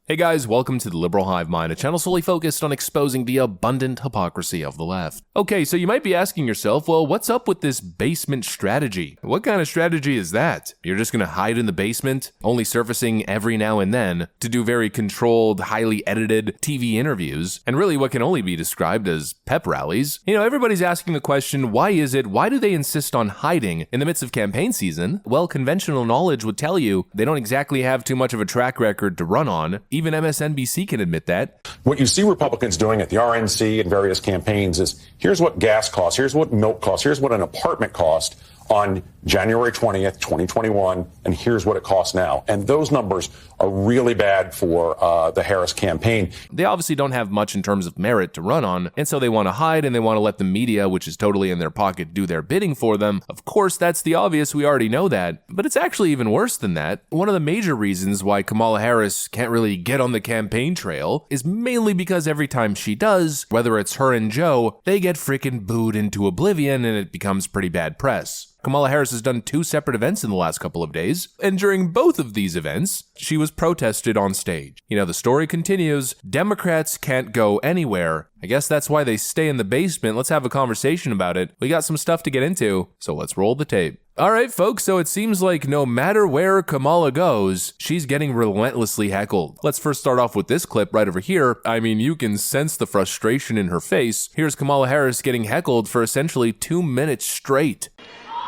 Hey guys, welcome to the Liberal Hive Mind, a channel solely focused on exposing the abundant hypocrisy of the left. Okay, so you might be asking yourself, well, what's up with this basement strategy? What kind of strategy is that? You're just gonna hide in the basement, only surfacing every now and then to do very controlled, highly edited TV interviews, and really what can only be described as pep rallies? You know, everybody's asking the question, why do they insist on hiding in the midst of campaign season? Well, conventional knowledge would tell you they don't exactly have too much of a track record to run on. Even MSNBC can admit that. What you see Republicans doing at the RNC and various campaigns is, here's what gas costs, here's what milk costs, here's what an apartment cost on January 20th, 2021, and here's what it costs now. And those numbers are really bad for the Harris campaign. They obviously don't have much in terms of merit to run on, and so they want to hide and they want to let the media, which is totally in their pocket, do their bidding for them. Of course, that's the obvious, we already know that, but it's actually even worse than that. One of the major reasons why Kamala Harris can't really get on the campaign trail is mainly because every time she does, whether it's her and Joe, they get freaking booed into oblivion and it becomes pretty bad press. Kamala Harris has done 2 separate events in the last couple of days, and during both of these events, she was protested on stage. You know, the story continues. Democrats can't go anywhere. I guess that's why they stay in the basement. Let's have a conversation about it. We got some stuff to get into, so let's roll the tape. All right, folks, so it seems like no matter where Kamala goes, she's getting relentlessly heckled. Let's first start off with this clip right over here. I mean, you can sense the frustration in her face. Here's Kamala Harris getting heckled for essentially 2 minutes straight.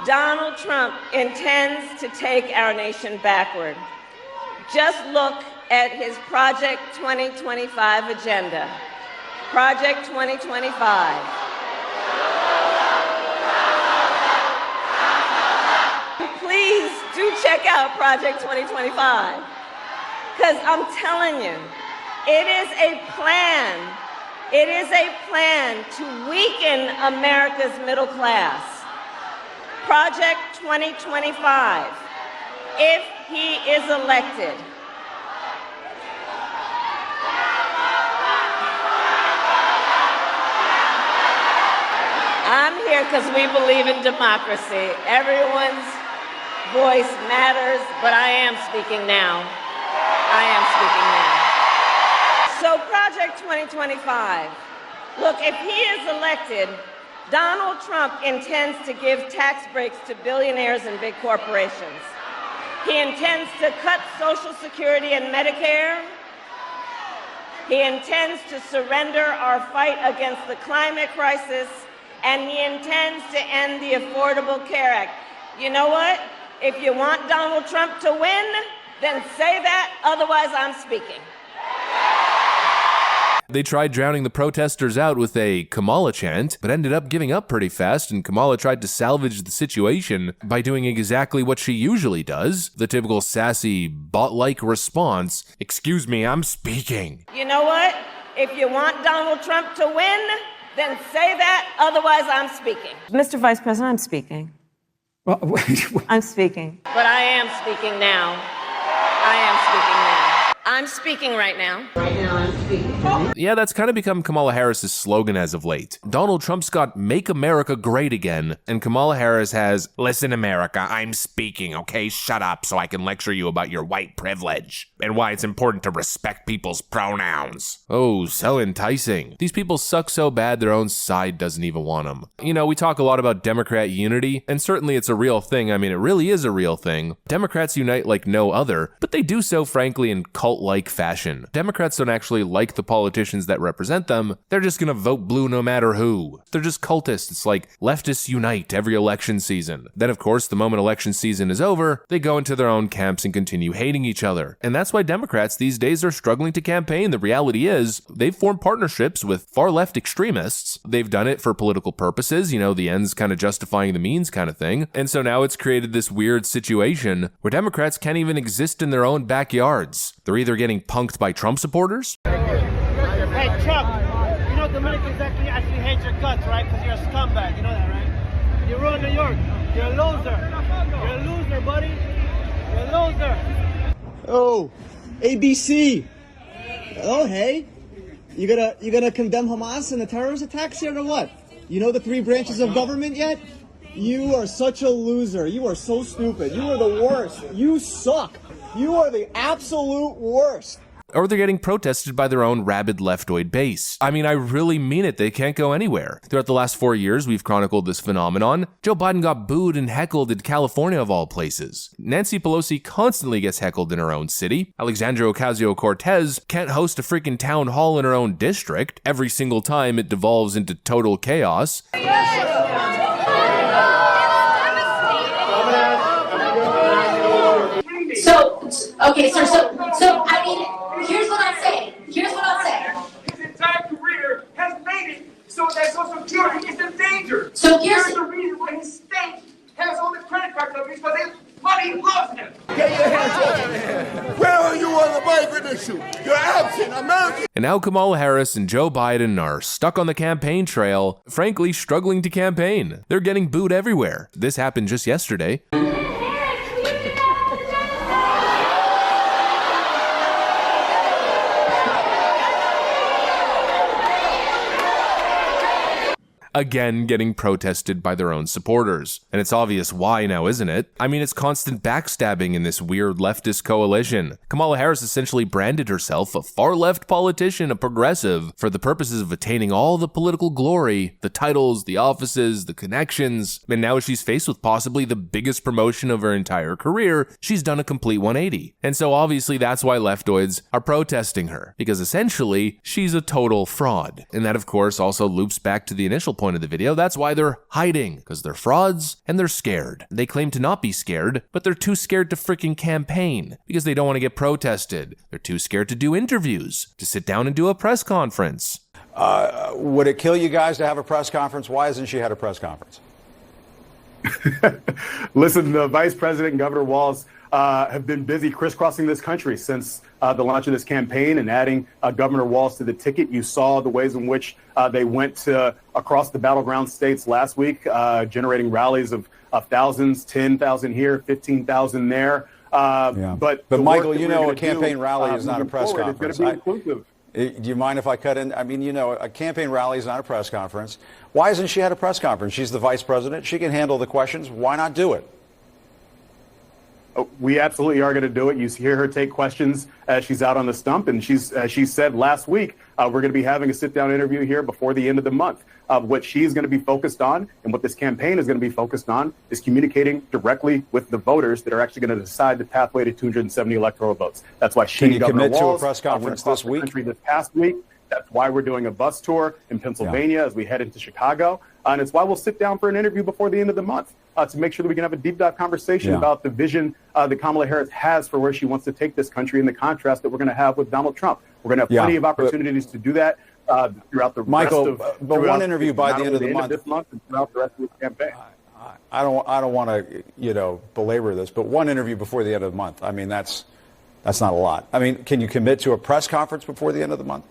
Donald Trump intends to take our nation backward. Just look at his Project 2025 agenda. Project 2025. Please do check out Project 2025, because I'm telling you, it is a plan. It is a plan to weaken America's middle class. Project 2025, if he is elected. I'm here because we believe in democracy. Everyone's voice matters, but I am speaking now. So Project 2025, look, if he is elected, Donald Trump intends to give tax breaks to billionaires and big corporations. He intends to cut Social Security and Medicare. He intends to surrender our fight against the climate crisis, and he intends to end the Affordable Care Act. You know what? If you want Donald Trump to win, then say that, otherwise I'm speaking. They tried drowning the protesters out with a Kamala chant, but ended up giving up pretty fast, and Kamala tried to salvage the situation by doing exactly what she usually does, the typical sassy, bot-like response, "Excuse me, I'm speaking." You know what? If you want Donald Trump to win, then say that, otherwise I'm speaking. Mr. Vice President, I'm speaking. I'm speaking. But I am speaking now. I'm speaking right now. I'm speaking. Yeah, that's kind of become Kamala Harris's slogan as of late. Donald Trump's got "Make America Great Again," and Kamala Harris has "Listen, America, I'm speaking, okay? Shut up so I can lecture you about your white privilege and why it's important to respect people's pronouns." Oh, so enticing. These people suck so bad their own side doesn't even want them. You know, we talk a lot about Democrat unity, and certainly it's a real thing. I mean, it really is a real thing. Democrats unite like no other, but they do so, frankly, in cult-like fashion. Democrats don't actually like the politicians that represent them. They're just gonna vote blue no matter who. They're just cultists. It's like leftists unite every election season. Then, of course, the moment election season is over, they go into their own camps and continue hating each other. And that's why Democrats these days are struggling to campaign. The reality is, they've formed partnerships with far-left extremists. They've done it for political purposes, you know, the ends kind of justifying the means kind of thing. And so now it's created this weird situation where Democrats can't even exist in their own backyards. They're either getting punked by Trump supporters. Hey, Trump, you know Dominicans actually hate your guts, right? Because you're a scumbag, you know that, right? You ruined New York. You're a loser. You're a loser, buddy. You're a loser. Oh, ABC. Oh, hey. You gonna condemn Hamas and the terrorist attacks here or what? You know the 3 branches of government yet? You are such a loser. You are so stupid. You are the worst. You suck. You are the absolute worst. or they're getting protested by their own rabid leftoid base. I mean, I really mean it, they can't go anywhere. Throughout the last 4 years, we've chronicled this phenomenon. Joe Biden got booed and heckled in California of all places. Nancy Pelosi constantly gets heckled in her own city. Alexandria Ocasio-Cortez can't host a freaking town hall in her own district. Every single time it devolves into total chaos. Okay, sir, so I mean, here's what I'll say. His entire career has made it so that Social Security is in danger. So here's the reason why his state has all the credit card companies, because his money loves him. Get your hands off me. Where are you on the migrant issue? You're absent, American. And now Kamala Harris and Joe Biden are stuck on the campaign trail, frankly struggling to campaign. They're getting booed everywhere. This happened just yesterday. Again getting protested by their own supporters. And it's obvious why now, isn't it? I mean, it's constant backstabbing in this weird leftist coalition. Kamala Harris essentially branded herself a far-left politician, a progressive, for the purposes of attaining all the political glory, the titles, the offices, the connections, and now she's faced with possibly the biggest promotion of her entire career. She's done a complete 180. And so obviously that's why leftoids are protesting her, because essentially she's a total fraud. And that of course also loops back to the initial point of the video. That's why they're hiding, because they're frauds and they're scared. They claim to not be scared, but they're too scared to freaking campaign because they don't want to get protested. They're too scared to do interviews, to sit down and do a press conference. Would it kill you guys to have a press conference? Why hasn't she had a press conference? Listen, the Vice President and Governor Walz have been busy crisscrossing this country since the launch of this campaign and adding Governor Walz to the ticket. You saw the ways in which they went across the battleground states last week, generating rallies of thousands, 10,000 here, 15,000 there. But Michael, you know, a campaign rally is not a press conference. Do you mind if I cut in? I mean, you know, a campaign rally is not a press conference. Why hasn't she had a press conference? She's the vice president. She can handle the questions. Why not do it? We absolutely are going to do it. You hear her take questions as she's out on the stump, and she said last week, we're going to be having a sit-down interview here before the end of the month. What she's going to be focused on and what this campaign is going to be focused on is communicating directly with the voters that are actually going to decide the pathway to 270 electoral votes. That's why she commit to a press conference this week? This past week. That's why we're doing a bus tour in Pennsylvania as we head into Chicago. And it's why we'll sit down for an interview before the end of the month to make sure that we can have a deep dive conversation about the vision that Kamala Harris has for where she wants to take this country and the contrast that we're going to have with Donald Trump. We're going to have plenty of opportunities to do that throughout the rest of but one interview by the end of the month. This month and throughout the rest of the campaign. I don't want to, belabor this, but one interview before the end of the month. I mean, that's not a lot. I mean, can you commit to a press conference before the end of the month?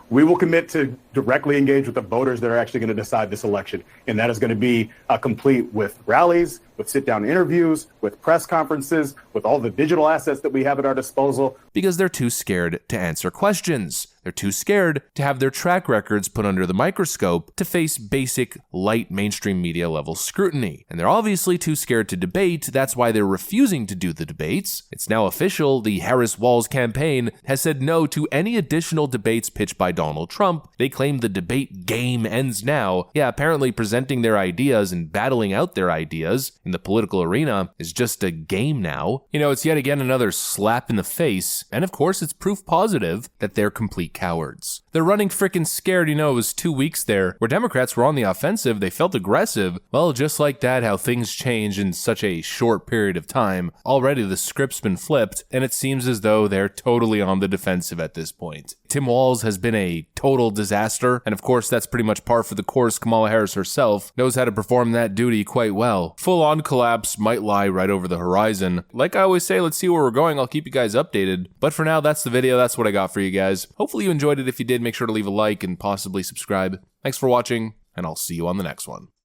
We will commit to directly engage with the voters that are actually going to decide this election. And that is going to be complete with rallies, with sit-down interviews, with press conferences, with all the digital assets that we have at our disposal. Because they're too scared to answer questions. They're too scared to have their track records put under the microscope to face basic, light mainstream media level scrutiny. And they're obviously too scared to debate. That's why they're refusing to do the debates. It's now official. The Harris-Walz campaign has said no to any additional debates pitched by Donald Trump. They claim the debate game ends now. Yeah, apparently presenting their ideas and battling out their ideas in the political arena is just a game now. It's yet again another slap in the face. And of course, it's proof positive that they're complete cowards. They're running frickin' scared. It was 2 weeks there where Democrats were on the offensive. They felt aggressive. Well, just like that, how things change in such a short period of time. Already the script's been flipped, and it seems as though they're totally on the defensive at this point. Tim Walz has been a total disaster, and of course that's pretty much par for the course. Kamala Harris herself knows how to perform that duty quite well. Full-on collapse might lie right over the horizon. Like I always say, let's see where we're going. I'll keep you guys updated. But for now, that's the video. That's what I got for you guys. Hopefully you enjoyed it. If you did, make sure to leave a like and possibly subscribe. Thanks for watching, and I'll see you on the next one.